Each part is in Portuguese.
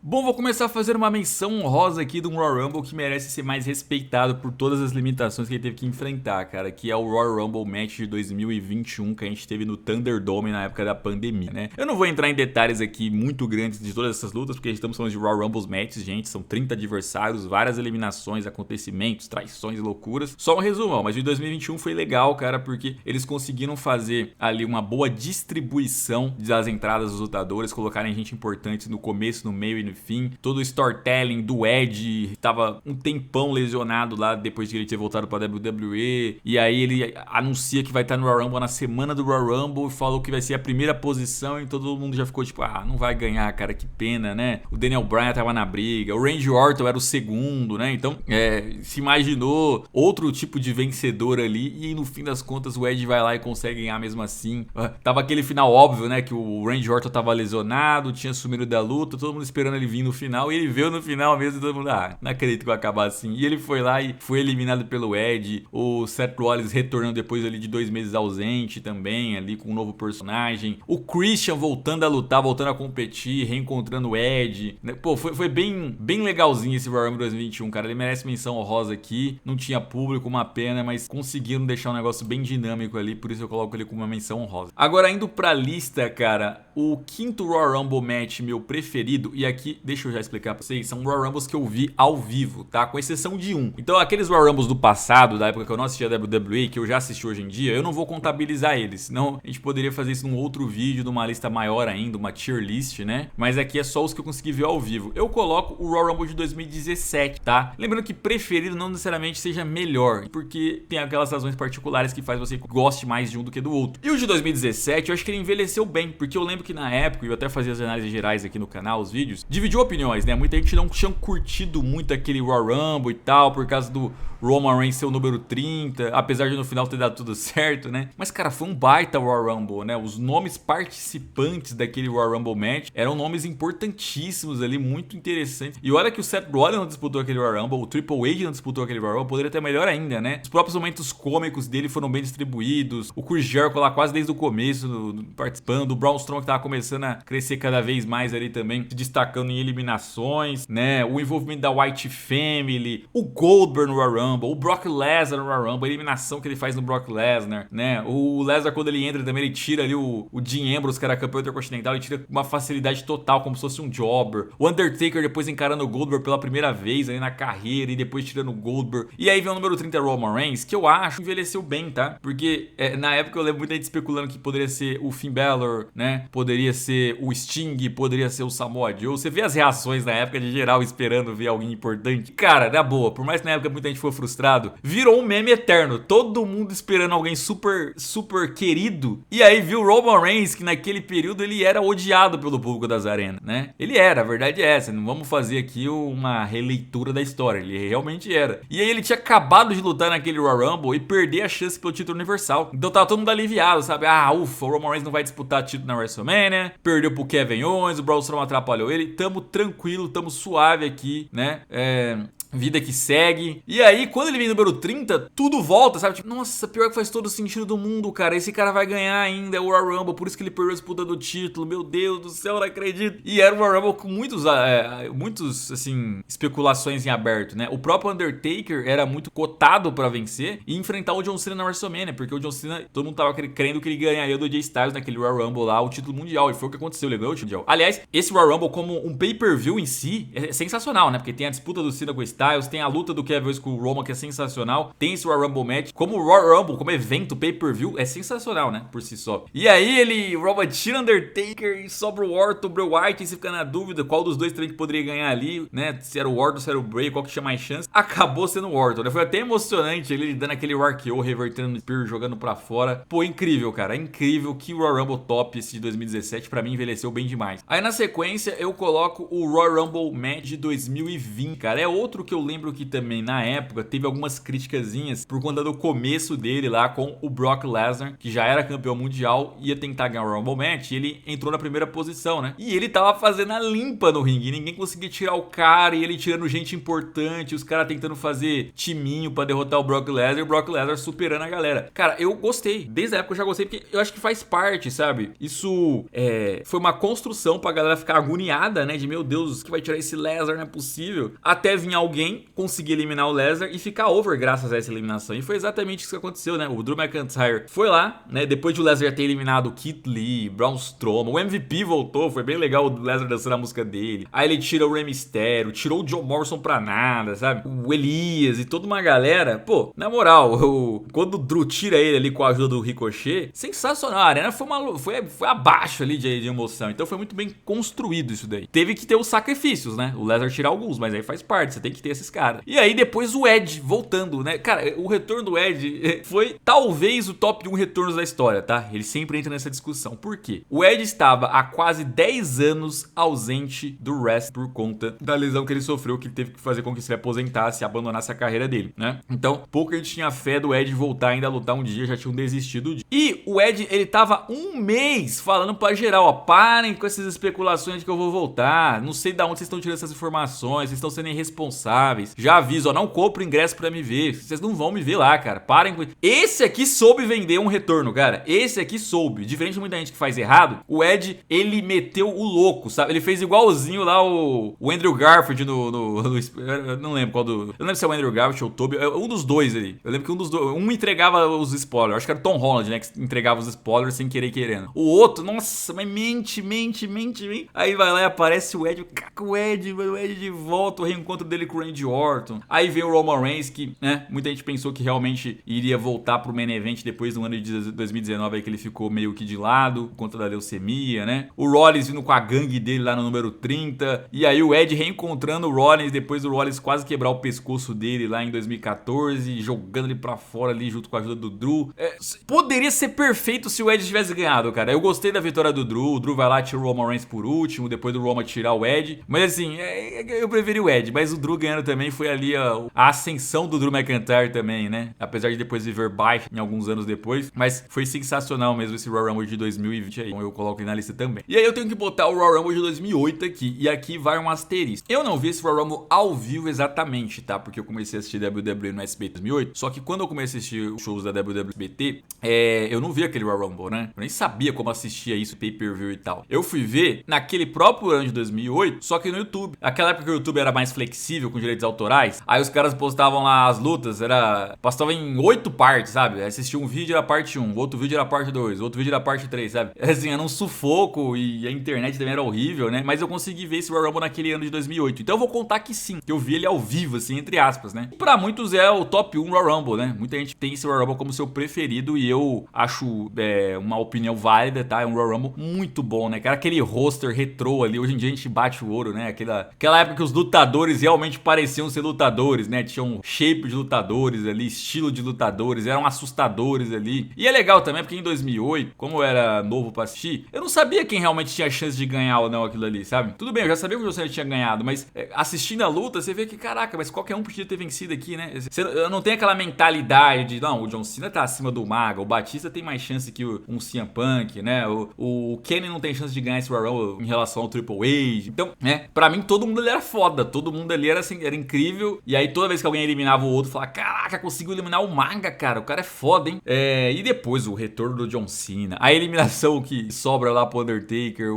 Bom, vou começar a fazer uma menção honrosa aqui de um Royal Rumble que merece ser mais respeitado por todas as limitações que ele teve que enfrentar, cara, que é o Royal Rumble Match de 2021 que a gente teve no Thunderdome na época da pandemia, né? Eu não vou entrar em detalhes aqui muito grandes de todas essas lutas, porque a gente estamos falando de Royal Rumble Matches, gente, são 30 adversários, várias eliminações, acontecimentos, traições e loucuras. Só um resumão, mas o de 2021 foi legal, cara, porque eles conseguiram fazer ali uma boa distribuição das entradas dos lutadores, colocarem gente importante no começo, no meio e no fim. Todo o storytelling do Edge tava um tempão lesionado lá depois de ele ter voltado pra WWE. E aí ele anuncia que vai estar no Royal Rumble na semana do Royal Rumble e falou que vai ser a primeira posição e todo mundo já ficou tipo, não vai ganhar, cara, que pena, né? O Daniel Bryan tava na briga, o Randy Orton era o segundo, né? Então, se imaginou outro tipo de vencedor ali e no fim das contas o Edge vai lá e consegue ganhar mesmo assim. Tava aquele final óbvio, né? Que o Randy Orton tava lesionado, tinha sumido da luta, todo mundo esperando ele vir no final, e ele veio no final mesmo e todo mundo, não acredito que vai acabar assim. E ele foi lá e foi eliminado pelo Edge, o Seth Rollins retornando depois ali de 2 meses ausente também, ali com um novo personagem, o Christian voltando a lutar, voltando a competir, reencontrando o Edge, né? Pô, foi bem legalzinho esse Royal Rumble 2021, cara, ele merece menção honrosa aqui, não tinha público, uma pena, mas conseguiram deixar um negócio bem dinâmico ali, por isso eu coloco ele como uma menção honrosa. Agora, indo pra lista, cara, o quinto Royal Rumble match meu preferido, e aqui deixa eu já explicar pra vocês, são Royal Rumbles que eu vi ao vivo, tá? Com exceção de um. Então aqueles Royal Rumbles do passado, da época que eu não assistia a WWE, que eu já assisti hoje em dia, eu não vou contabilizar eles, senão a gente poderia fazer isso num outro vídeo, numa lista maior ainda, uma tier list, né? Mas aqui é só os que eu consegui ver ao vivo. Eu coloco o Royal Rumble de 2017, tá? Lembrando que preferido não necessariamente seja melhor, porque tem aquelas razões particulares que faz você goste mais de um do que do outro. E o de 2017, eu acho que ele envelheceu bem, porque eu lembro que na época, eu até fazia as análises gerais aqui no canal, os vídeos, dividiu opiniões, né? Muita gente não tinha curtido muito aquele Royal Rumble e tal, por causa do Roman Reigns ser o número 30, apesar de no final ter dado tudo certo, né? Mas, cara, foi um baita Royal Rumble, né? Os nomes participantes daquele Royal Rumble match eram nomes importantíssimos ali, muito interessantes. E olha que o Seth Rollins não disputou aquele Royal Rumble, o Triple H não disputou aquele Royal Rumble, poderia ter melhor ainda, né? Os próprios momentos cômicos dele foram bem distribuídos, o Chris Jericho lá quase desde o começo participando, o Braun Strowman que tava começando a crescer cada vez mais ali também, se destacando em eliminações, né? O envolvimento da White Family, o Goldberg no Royal Rumble, o Brock Lesnar no Royal Rumble, a eliminação que ele faz no Brock Lesnar, né? O Lesnar, quando ele entra também, ele tira ali o Dean Ambrose, que era campeão intercontinental, ele tira com uma facilidade total, como se fosse um jobber. O Undertaker depois encarando o Goldberg pela primeira vez ali na carreira e depois tirando o Goldberg. E aí vem o número 30 Roman Reigns, que eu acho que envelheceu bem, tá? Porque na época eu lembro muita gente especulando que poderia ser o Finn Balor, né? Poderia ser o Sting, poderia ser o Samoa Joe. Você vê as reações na época de geral esperando ver alguém importante. Cara, na boa, por mais que na época muita gente foi frustrado, virou um meme eterno. Todo mundo esperando alguém super querido. E aí viu o Roman Reigns, que naquele período ele era odiado pelo público das arenas, né? Ele era, a verdade é essa. Não vamos fazer aqui uma releitura da história. Ele realmente era. E aí ele tinha acabado de lutar naquele Royal Rumble e perder a chance pelo título universal. Então tava todo mundo aliviado, sabe? Ufa, o Roman Reigns não vai disputar título na WrestleMania. Perdeu pro Kevin Owens, o Braun Strowman atrapalhou ele. Tamo tranquilo, tamo suave aqui, né? Vida que segue. E aí, quando ele vem número 30, tudo volta, sabe? Tipo, nossa, pior que faz todo o sentido do mundo, cara. Esse cara vai ganhar ainda o Royal Rumble, por isso que ele perdeu a disputa do título. Meu Deus do céu, não acredito. E era o Royal Rumble com muitos, assim, especulações em aberto, né? O próprio Undertaker era muito cotado pra vencer e enfrentar o John Cena na WrestleMania, porque o John Cena, todo mundo tava crendo que ele ganharia do AJ Styles naquele Royal Rumble lá, o título mundial. E foi o que aconteceu, ele ganhou o título mundial. Aliás, esse Royal Rumble como um pay-per-view em si é sensacional, né? Porque tem a disputa do Cena com o Styles, tem a luta do Kevin Owens com o Roman, que é sensacional. Tem esse Royal Rumble match. Como o Royal Rumble, como evento pay-per-view, é sensacional, né? Por si só. E aí o Roman tira Undertaker e sobra o Orton, o Bray Wyatt, e você fica na dúvida qual dos dois também que poderia ganhar ali, né? Se era o Orton, se era o Bray, qual que tinha mais chance. Acabou sendo o Orton, né? Foi até emocionante ele dando aquele RKO, revertendo no Spear, jogando pra fora. Pô, incrível, cara. Incrível. Que Royal Rumble top esse de 2017. Pra mim, envelheceu bem demais. Aí na sequência, eu coloco o Royal Rumble match de 2020, cara. É outro que eu lembro que também na época teve algumas criticazinhas por conta do começo dele lá com o Brock Lesnar, que já era campeão mundial, ia tentar ganhar o Rumble Match e ele entrou na primeira posição, né? E ele tava fazendo a limpa no ringue, ninguém conseguia tirar o cara e ele tirando gente importante, os caras tentando fazer timinho pra derrotar o Brock Lesnar e o Brock Lesnar superando a galera. Cara, eu gostei, desde a época eu já gostei porque eu acho que faz parte, sabe? Isso foi uma construção pra galera ficar agoniada, né? De meu Deus, que vai tirar esse Lesnar, não é possível. Até vir alguém conseguir eliminar o Lesnar e ficar over graças a essa eliminação. E foi exatamente isso que aconteceu, né? O Drew McIntyre foi lá, né? Depois de o Lesnar ter eliminado o Keith Lee, Braun Strowman, o MVP voltou, foi bem legal o Lesnar dançando a música dele. Aí ele tira o Rey Mysterio, tirou o John Morrison pra nada, sabe? O Elias e toda uma galera. Pô, na moral, quando o Drew tira ele ali com a ajuda do Ricochet, sensacional. A arena foi abaixo ali de emoção. Então foi muito bem construído isso daí. Teve que ter os sacrifícios, né? O Lesnar tirar alguns, mas aí faz parte, você tem que ter esses caras. E aí depois o Edge voltando, né? Cara, o retorno do Edge foi talvez o top 1 retornos da história, tá? Ele sempre entra nessa discussão. Por quê? O Edge estava há quase 10 anos ausente do wrestling por conta da lesão que ele sofreu, que teve que fazer com que se aposentasse e abandonasse a carreira dele, né? Então, pouca gente tinha fé do Edge voltar ainda a lutar um dia, já tinham desistido disso. E o Edge, ele tava um mês falando pra geral, ó, parem com essas especulações de que eu vou voltar, não sei de onde vocês estão tirando essas informações, vocês estão sendo irresponsáveis, já aviso, ó, não compro ingresso pra me ver, vocês não vão me ver lá, cara, parem com... Esse aqui soube vender um retorno, cara, esse aqui soube, diferente de muita gente que faz errado, o Edge, ele meteu o louco, sabe, ele fez igualzinho lá o Andrew Garfield eu não lembro qual do... Eu não lembro se é o Andrew Garfield ou o Toby, um dos dois ali, eu lembro que um dos dois, um entregava os spoilers, acho que era o Tom Holland, né, que entregava os spoilers sem querer querendo, o outro, nossa, mas mente, aí vai lá e aparece o Edge, o Edge de volta, o reencontro dele com o Randy Orton, aí vem o Roman Reigns, que, né, muita gente pensou que realmente iria voltar pro main event depois do ano de 2019 aí que ele ficou meio que de lado, por conta da leucemia, né, o Rollins vindo com a gangue dele lá no número 30, e aí o Edge reencontrando o Rollins, depois do Rollins quase quebrar o pescoço dele lá em 2014, jogando ele pra fora ali junto com a ajuda do Drew. Poderia ser perfeito se o Edge tivesse ganhado, cara. Eu gostei da vitória do Drew, o Drew vai lá, tira o Roman Reigns por último, depois do Roman tirar o Edge, mas assim, eu preferi o Edge, mas o Drew ganhando também foi ali a ascensão do Drew McIntyre também, né, apesar de depois viver baixo em alguns anos depois, mas foi sensacional mesmo esse Royal Rumble de 2020 aí, então eu coloco na lista também. E aí eu tenho que botar o Royal Rumble de 2008 aqui, e aqui vai um asterisco. Eu não vi esse Royal Rumble ao vivo exatamente, tá, porque eu comecei a assistir WWE no SBT em 2008, só que quando eu comecei a assistir os shows da WWE no SBT, eu não vi aquele Royal Rumble, né, eu nem sabia como assistia isso, pay-per-view e tal. Eu fui ver naquele próprio ano de 2008, só que no YouTube. Naquela época que o YouTube era mais flexível com direitos autorais, aí os caras postavam lá as lutas, postavam em 8 partes, sabe? Assistia um vídeo era parte 1, outro vídeo era parte 2, outro vídeo era parte 3, sabe? Assim, era um sufoco e a internet também era horrível, né? Mas eu consegui ver esse Royal Rumble naquele ano de 2008. Então eu vou contar que sim, que eu vi ele ao vivo, assim, entre aspas, né? E pra muitos é o top 1 Royal Rumble, né? Muita gente tem esse Royal Rumble como seu preferido e eu acho uma opinião válida, tá? É um Royal Rumble muito bom, né? Cara, aquele roster retrô ali, hoje em dia a gente bate o ouro, né? Aquela época que os lutadores realmente pareciam ser lutadores, né? Tinham shape de lutadores ali, estilo de lutadores, eram assustadores ali. E é legal também, porque em 2008, como eu era novo pra assistir, eu não sabia quem realmente tinha chance de ganhar ou não aquilo ali, sabe? Tudo bem, eu já sabia que o John Cena tinha ganhado, mas assistindo a luta, você vê que, caraca, mas qualquer um podia ter vencido aqui, né? Você não tem aquela mentalidade de, não, o John Cena tá acima do Maga, o Batista tem mais chance que um CM Punk, né? O Kenny não tem chance de ganhar esse Royal Rumble em relação ao Triple H. Então, né, pra mim todo mundo ali era foda, todo mundo ali era assim, era incrível. E aí toda vez que alguém eliminava o outro, falava, caraca, conseguiu eliminar o Maga, cara, o cara é foda, hein? E depois o retorno do John Cena, a eliminação que sobra lá pro Undertaker,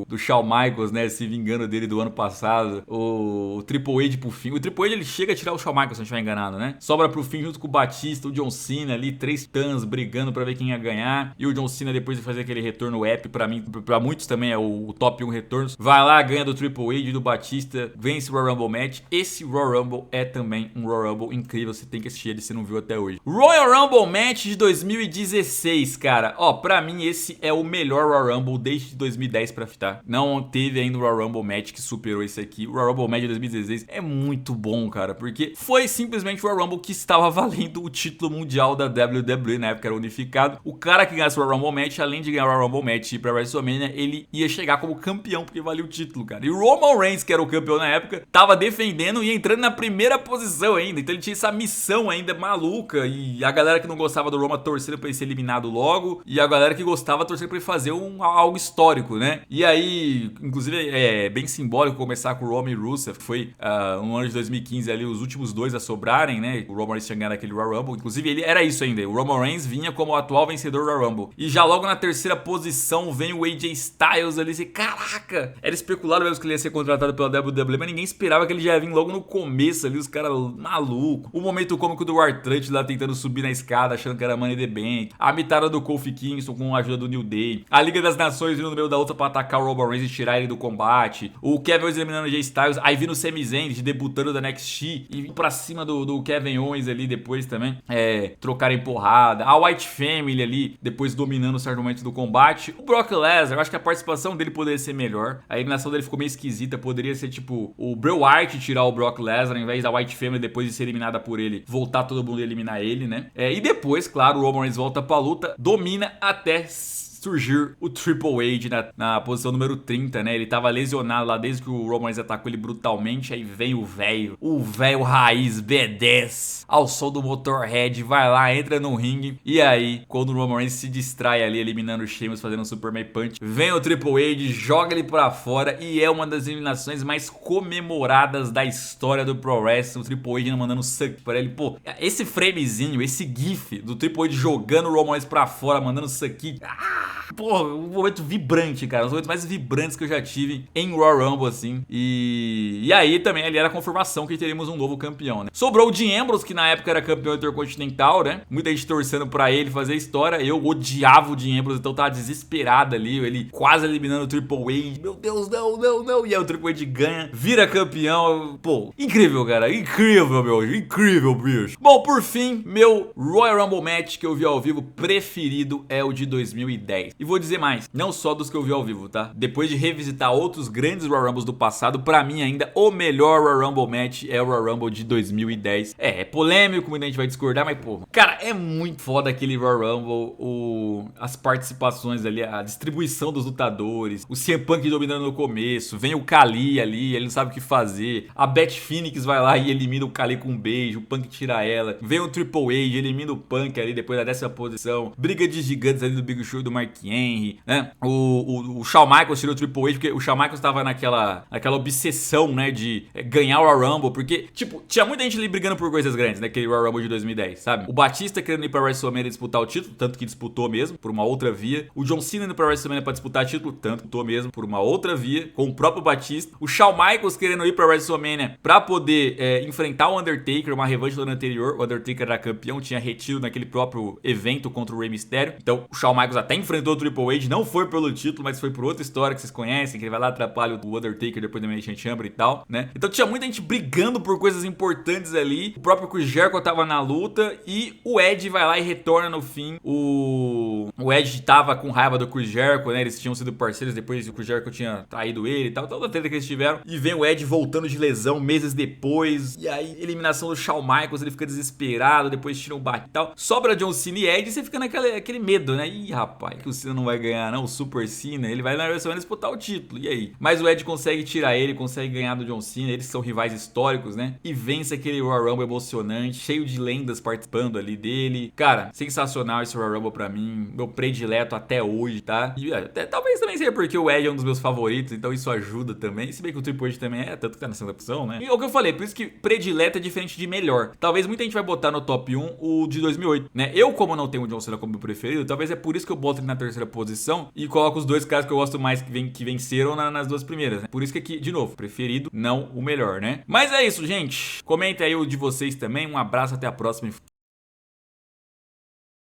do Shawn Michaels, né, se vingando dele do ano passado, o Triple H pro fim. O Triple H ele chega a tirar o Shawn Michaels, se não estiver enganado, né? Sobra pro fim junto com o Batista, o John Cena ali, 3 titãs brigando pra ver quem ia ganhar. E o John Cena depois de fazer aquele retorno épico, pra mim, pra muitos também é o top 1 retornos. Vai lá, ganha do Triple H e do Batista, vence o Royal Rumble Match. Esse Royal Rumble é também um Royal Rumble incrível, você tem que assistir ele se não viu até hoje. Royal Rumble Match de 2016, cara. Ó, pra mim esse é o melhor Royal Rumble desde 2010 pra fitar. Não teve ainda o Royal Rumble Match que superou esse aqui. O Royal Rumble Match de 2016 é muito bom, cara, porque foi simplesmente o Royal Rumble que estava valendo o título mundial da WWE, na época era unificado. O cara que ganhasse o Royal Rumble Match, além de ganhar o Royal Rumble Match e ir pra WrestleMania, ele ia chegar como campeão porque valia o título, cara. E o Roman Reigns, que era o campeão na época, tava defendendo não ia entrando na primeira posição ainda. Então ele tinha essa missão ainda maluca. E a galera que não gostava do Roman torcendo pra ele ser eliminado logo. E a galera que gostava torcendo pra ele fazer algo histórico, né? E aí, inclusive, é bem simbólico começar com o Roman e Rusev, que foi no ano de 2015 ali os últimos dois a sobrarem, né? O Roman Reigns tinha ganhado aquele Royal Rumble. Inclusive, ele era isso ainda. O Roman Reigns vinha como o atual vencedor do Royal Rumble. E já logo na terceira posição vem o AJ Styles ali. Assim, caraca! Era especulado mesmo que ele ia ser contratado pela WWE, mas ninguém esperava que ele já ia vir logo no começo ali, os caras malucos. O momento cômico do Artrud lá tentando subir na escada, achando que era Money in the Bank. A mitada do Kofi Kingston com a ajuda do New Day. A Liga das Nações vindo no meio da luta pra atacar o Roman Reigns e tirar ele do combate. O Kevin Owens eliminando o AJ Styles. Aí vindo o Sami Zayn debutando da NXT e vir pra cima do Kevin Owens ali depois também. Trocarem porrada. A White Family ali, depois dominando certo momento do combate. O Brock Lesnar, eu acho que a participação dele poderia ser melhor. A eliminação dele ficou meio esquisita. Poderia ser tipo o Bray Wyatt tirar o Brock Lesnar, ao invés da White Family, depois de ser eliminada por ele, voltar todo mundo a eliminar ele, né? E depois, claro, o Roman Reigns volta pra luta, domina até surgir o Triple H na posição número 30, né? Ele tava lesionado lá desde que o Roman Reigns atacou ele brutalmente. Aí vem o velho raiz B10 ao som do Motorhead, vai lá, entra no ringue. E aí, quando o Roman Reigns se distrai ali, eliminando o Sheamus, fazendo um Superman Punch, vem o Triple H, joga ele pra fora e é uma das eliminações mais comemoradas da história do Pro Wrestling. O Triple H mandando suck pra ele. Pô, esse framezinho, esse gif do Triple H jogando o Roman Reigns pra fora, mandando suck. Porra, um momento vibrante, cara. Um dos momentos mais vibrantes que eu já tive em Royal Rumble, assim. E aí também ali era a confirmação que teríamos um novo campeão, né? Sobrou o Dean Ambrose, que na época era campeão intercontinental, né? Muita gente torcendo pra ele fazer história. Eu odiava o Dean Ambrose, então tava desesperado ali. Ele quase eliminando o Triple H. Meu Deus, não. E aí o Triple H ganha, vira campeão. Pô, incrível, cara. Incrível, meu. Incrível, bicho. Bom, por fim, meu Royal Rumble match que eu vi ao vivo preferido é o de 2010. E vou dizer mais, não só dos que eu vi ao vivo, tá? Depois de revisitar outros grandes Royal Rumbles do passado, pra mim ainda o melhor Royal Rumble match é o Royal Rumble de 2010. É polêmico, muita gente vai discordar, mas pô, cara, é muito foda aquele Royal Rumble, as participações ali, a distribuição dos lutadores, o CM Punk dominando no começo, vem o Khali ali, ele não sabe o que fazer, a Beth Phoenix vai lá e elimina o Khali com um beijo, o Punk tira ela, vem o Triple H, elimina o Punk ali depois da 10ª posição, briga de gigantes ali do Big Show e do Mark Henry, né? O Shawn Michaels tirou o Triple H porque o Shawn Michaels tava naquela obsessão, né, de ganhar o Royal Rumble, porque, tipo, tinha muita gente ali brigando por coisas grandes naquele Royal Rumble de 2010, sabe? O Batista querendo ir pra WrestleMania disputar o título, tanto que disputou mesmo, por uma outra via. O John Cena indo pra WrestleMania pra disputar o título, tanto que disputou mesmo, por uma outra via, com o próprio Batista. O Shawn Michaels querendo ir pra WrestleMania pra poder enfrentar o Undertaker, uma revanche do ano anterior. O Undertaker era campeão, tinha retiro naquele próprio evento contra o Rey Mysterio. Então, o Shawn Michaels até enfrentou o Triple H, não foi pelo título, mas foi por outra história que vocês conhecem, que ele vai lá atrapalha o Undertaker depois da Elimination Chamber e tal, né? Então tinha muita gente brigando por coisas importantes ali. O próprio Chris Jericho tava na luta e o Edge vai lá e retorna no fim. O Edge tava com raiva do Chris Jericho, né? Eles tinham sido parceiros depois que o Chris Jericho tinha traído ele e tal, toda a treta que eles tiveram. E vem o Edge voltando de lesão meses depois. E aí, eliminação do Shawn Michaels, ele fica desesperado, depois tira um bate e tal. Sobra John Cena e Edge e você fica naquele medo, né? Ih, rapaz, que o Cena não vai ganhar, não. O Super Cena, ele vai na WrestleMania disputar o título. E aí? Mas o Edge consegue tirar ele, consegue ganhar do John Cena. Eles são rivais históricos, né? E vence aquele Royal Rumble emocionante, cheio de lendas participando ali dele. Cara, sensacional esse Royal Rumble pra mim. Meu predileto até hoje, tá? E talvez também seja porque o Edge é um dos meus favoritos, então isso ajuda também. Se bem que o Triple H também é, tanto que tá na segunda opção, né? E é o que eu falei, por isso que predileto é diferente de melhor. Talvez muita gente vai botar no top 1 o de 2008, né? Eu, como não tenho o John Cena como meu preferido, talvez é por isso que eu boto ele na terceira posição e coloco os dois caras que eu gosto mais que venceram nas duas primeiras, né? Por isso que aqui, de novo, preferido, não o melhor, né? Mas é isso, gente. Comenta aí o de vocês também. Um abraço, até a próxima.